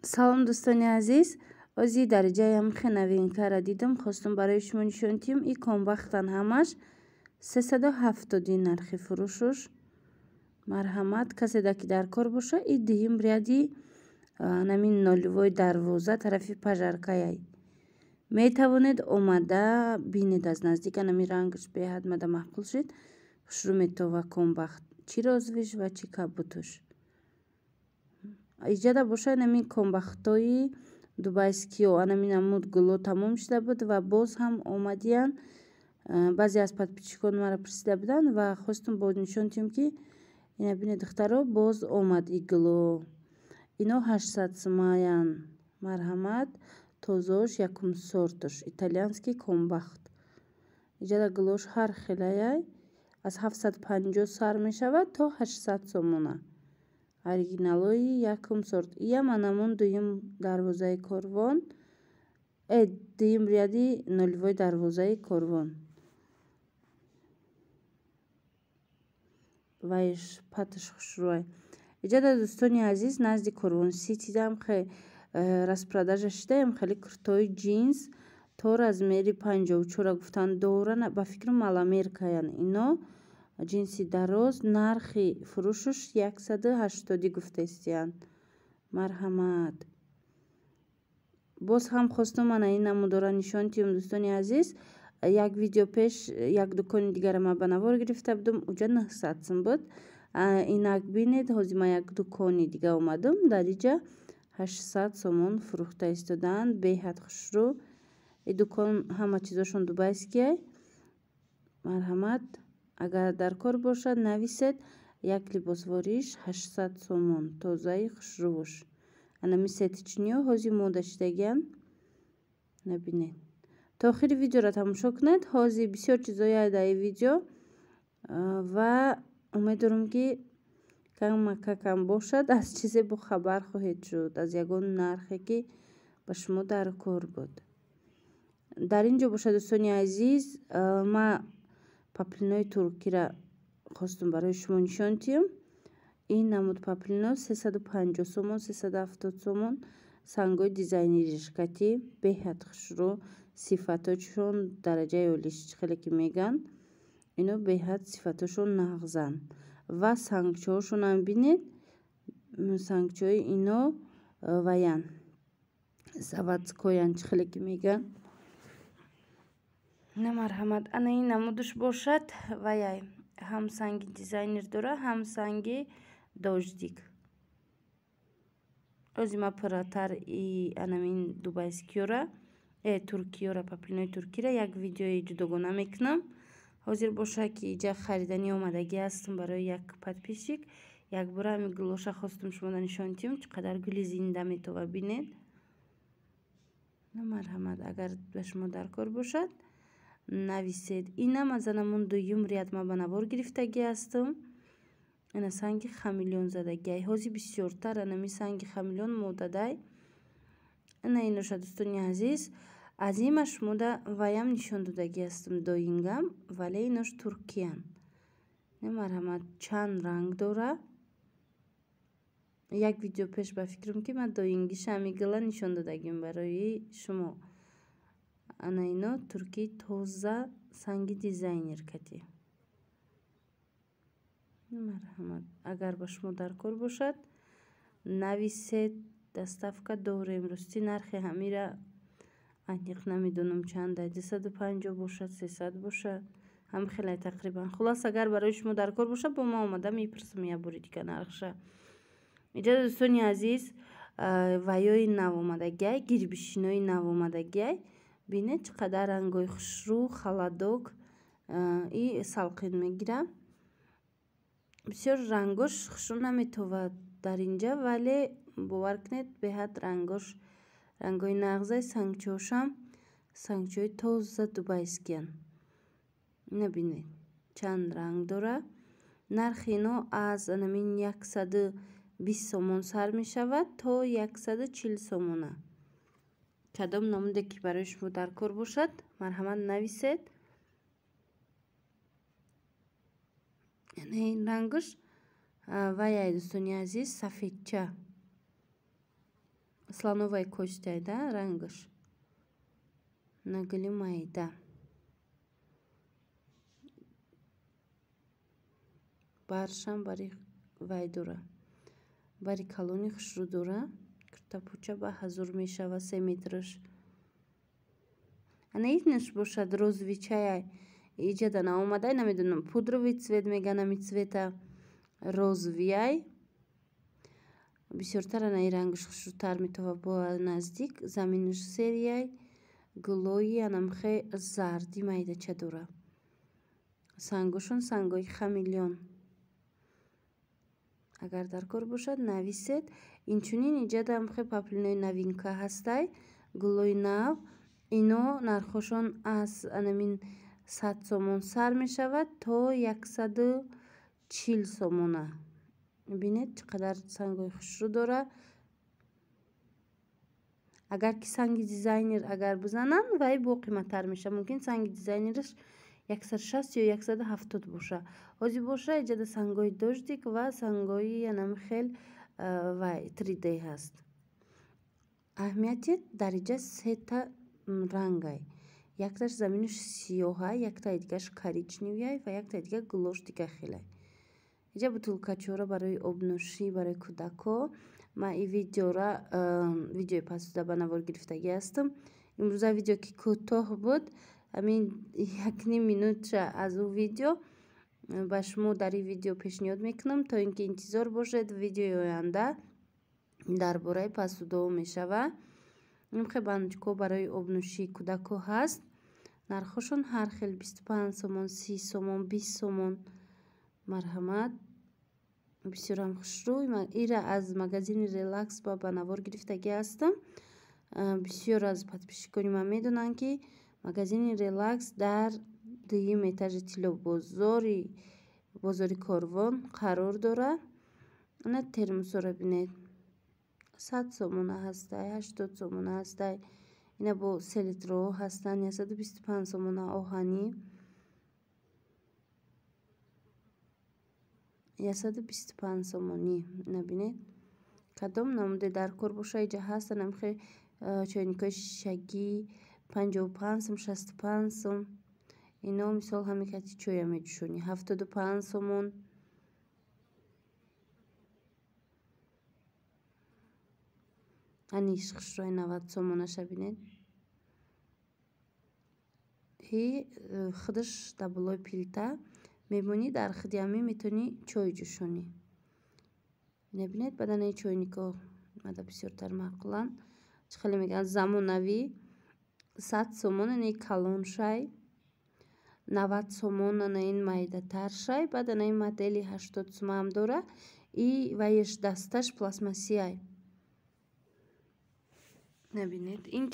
салом дӯстони азиз, ози дараҷаям хе новинкаро дидам, хостум барои шумо нишон диҳам. И комбахтан ҳамаш 370 нархи фурӯшуш. Марҳамат, каседа ки дар кор боша, и диҳим ряди намин ноливои дарвоза тарафи пажаркаяй. Метавонед омада бинед аз наздик, намин рангаш беҳад мада маъқул шид. Хушрӯ метова комбахт, чӣ розвиш ва чӣ кабутуш. Иҷада боша намин комбахтои дубайскиё анамин амуд гуло тамом шуда буд ва боз ҳам омадиян. Баъзе аз подписчикон мара пурсида буданд ва хостум боз нишон диҳам ки ина бинед духтаро боз омад и гуло. Ино 800 сомаян. Марҳамат, тозаош якум сортуш, итальянский комбахт. Иҷада гулош ҳар хелаяй аз 750 сар мешавад то 800 сомона. Оригиналои якум сорт. Иям анамун дуюм дарвозаи корвон. Дуюм ряди ноливои дарвозаи корвон. Вайш паташ хушрӯай. Иҷада дӯстони азиз, назди корвон ситидам хе распродажа шидаям хеле куртои джинс то размери 54 гуфтанд доран. Ба фикрам маламеркаян ино. Джинси дароз нархи фурӯшуш 180 гуфтестиянд. Марҳамат. Боз ҳам хостум ана ин намудора нишон диҳам дӯстони азиз. Як видео пеш як дукони дигара ма ба навор гирифта будам, уҷа 900 сум буд. Инак бинед ҳозир ма як дукони дига омадам, дар иҷа 800 сомон фурӯхта истодаанд. Беҳад хушрӯ. И дукон ҳама чизошон дубайскияй. Марҳамат. Агар дар кор бошад нависед, як либосвориш 800 сомон, тозаи хушрӯвуш. Анами сетичниё ҳозир мода шидагиян. Набинед. То охири видеоро тамошо кунед. Ҳозир бисёр чизояй дар ин видео ва умед дорам ки камакакам бошад, аз чизе бохабар хоҳед шуд, аз ягон нархе ки ба шумо дар кор буд. Дар ин ҷо боша дӯстони азиз, ма паплинои туркиро хостум барои шумо нишон диҳам. Ин намуд паплино 350 сомон, 370 сомон. Сангои дизайнери ришкатӣ беҳад хушрӯ, сифатошон дараҷаи олиш хеле ки меган. Ино беҳад сифатошон нағзан ва сангчоҳошонам бинед. Сангчоҳи ино ваян заводскоян хеле ки меган. На марҳамат, ана ин намудуш бошад ваяй ҳам санги дизайнер дора, ҳам санги дождик. ҳозир ма пурратар и анамин дубайскиёра туркиёра, паплинои туркиро як видеои ҷудогона мекунам. ҳозир боша ки иҷа хариданӣ омадагӣ ҳастам барои як подписчик. Якбора ҳамин гулоша хостум шуморо нишон диҳам, чӣ қадар гули зинда метова бинед. На марҳамат, агар ба шумо дар кор бошад нависед. Инам аз анамун дуюм ряд ма ба навор гирифтагӣ ҳастам. Ана санги хамелеон задагиай. Ҳозир бисёртар анами санги хамелеон модадай. Ана иноша дӯстони азиз, аз има шумода ваям нишон додагӣ ҳастам доингам, вале инош туркиян. На марҳамат, чанд ранг дора. Як видео пеш ба фикрам ки ман доингиша амигила нишон додагим барои шумо. Ана ино туркии тоза санги дизайнер катӣ. Марҳамат, агар ба шумо дар кор бошад нависед. Доставка дорем. Рости нархи ҳамира аниқ намедонам чанд, 250 бошад, 300 бошад, ҳам хеле тақрибан. Хулас, агар барои шумо дар кор бошад, бо ма омада мепурсам як бори дига нархша. Иҷода дӯстони азиз, ваёи нав омадагиай, гирбишинои нав омадагиай. Бинед чӣ қадар рангои хушрӯ, халадок и салқин мегира. Бисёр рангош хушрӯ наметовад дар инҷа, вале бовар кунед беҳад рангош, рангои нағзаи сангчоҳошам сангчоҳи тоза дубайскиян. Набинед чанд ранг дора. Нархи ино аз анамин 120 сомон сар мешавад то 140 сомона. Кадом намуде ки барои шумо дар кор бошад, марҳамат нависед. ин рангош ваяй дӯстони азиз сафедча. слоновой костяй, да, рангаш нагли майда. баршам бари вай дура, бари калони хушрӯ дура. Киртапуча ба ҳазур мешава 3 метраш. ана итнаш бошад розови чаяй иҷада наомадай, намедонам пудровый цвет меганами цвета розовияй. бисёртар ана и рангаш хушрӯтар метава бо наздик. заминаш серияй гулои анамхе зарди майдача дура. сангошон сангои хамелеон. агар дар кор бошад нависед. инчунин иҷада амхе паплинои новинка ҳастай, гулои нав. ино нархошон аз анамин 100 сомон сар мешавад то 140 сомона. бинед чӣ қадар сангои хушрӯ дора. агар ки санги дизайнер агар бизананд, вай бо қиматтар мешавад. мумкин санги дизайнераш 160 ё 170 боша. ҳозир боша иҷада сангои дождик ва сангои анам хел вай 3D ҳаст. аҳамияти дариҷа 3 та рангай. якташ заминаш сиёҳай, яктаи дигаш коричневияй ва яктаи дига гулош дига хелай. иҷа бутулкачора барои обнӯшӣ барои кӯдако. ман и видеои пасуда ба навор гирифтагӣ ҳастам. имрӯза видео ки кӯтоҳ буд, ҳамин 1 минутша аз ӯ видео ба шумо дар ин видео пешниҳод мекунам, то ин ки интизор бошед видеои оянда дар бораи пасудо мешава. имхе баночко барои обнӯшии кӯдако ҳаст. нархошон ҳар хел 25 сомон, 30 сомон, 20 сомон. марҳамат. бисёрам хушрӯй. ира аз магазини релакс ба навор гирифтагӣ ҳастам. бисёр аз подписчикони ман медонанд ки магазини релакс дар 2 этажи тилло бозори Корвон қарор дорад. ана термосора бинед 100 сомона ҳастай, 80 сомона ҳастай. ина бо 3 литроҳо ҳастанд 125 сомона оҳанӣ, 125 сомонӣ. набинед кадом намуде дар кор боша иҷа ҳаст. намхе чойникои шишагӣ 55 сом, 65 сом. ино мисол ҳамин кати чоя медӯшонӣ 75 сомон. аниш хушрӯи 90 сомонаша бинед. и худаш даболои пилта мемонӣ, дар худи ҳамин метавонӣ чой ҷӯшонӣ. мебинед баданаи чойнико мада бисёртар маъқулан. чӣ хеле мегӯянд замонавӣ 100 сомон ани калон шай, 90 сомон ана ин майдатар шай. баъд ана ин модели 80 сомон ҳам дора. и вайш дасташ пластмассияй. набинед ин